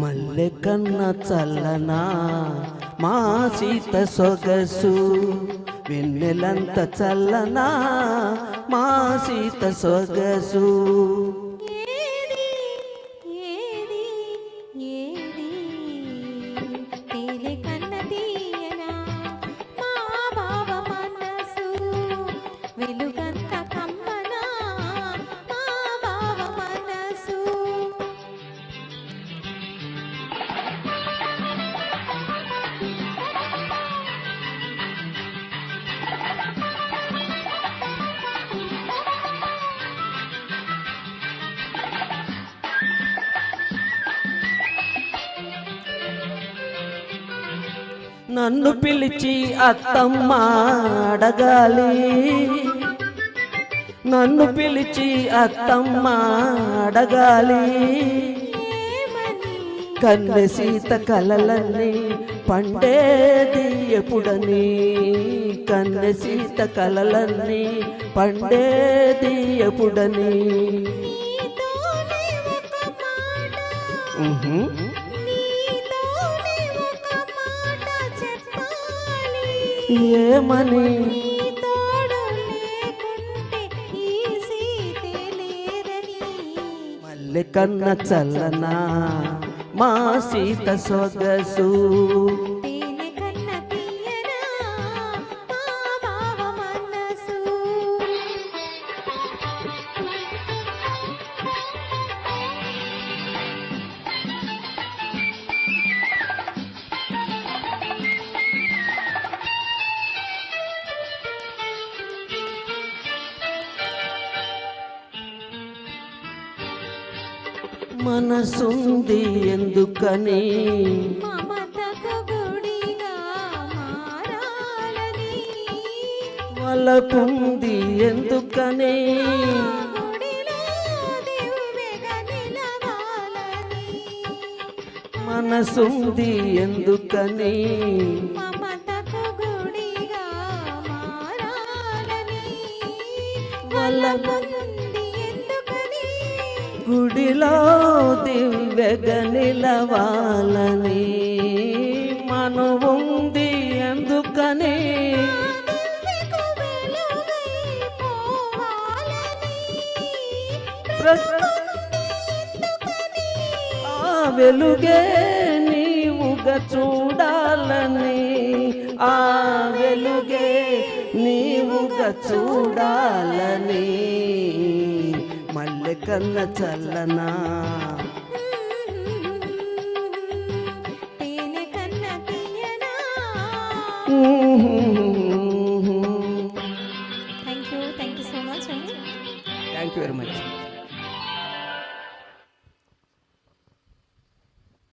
మల్లె కన్న చల్లనా మా సీత సొగసు, వెన్నెలంత చల్లనా మా సీత సొగసు. నన్ను పిలిచి అత్తమ్మ అడగాలి, నన్ను పిలిచి అత్తమ్మ అడగాలి. కన్నె సీత కలలన్నీ పండేది ఎప్పుడని, కన్నె సీత కలలన్నీ పండేది ఎప్పుడని. ఏమని? మల్లె కన్న చల్లనా మా సీత సొగసు, మనసుంది ఎందుకని వలపుంది ఎందుకని, మనసుంది ఎందుకని, గుడిలో దివ్యగా నిలవాలని. మనువుంది ఎందుకని, ఆ వెలుగే నీవుగా చూడాలని, ఆ వెలుగే నీవుగా చూడాలని. మల్లె కన్న చల్లనా Thank you so much. Thank you very much.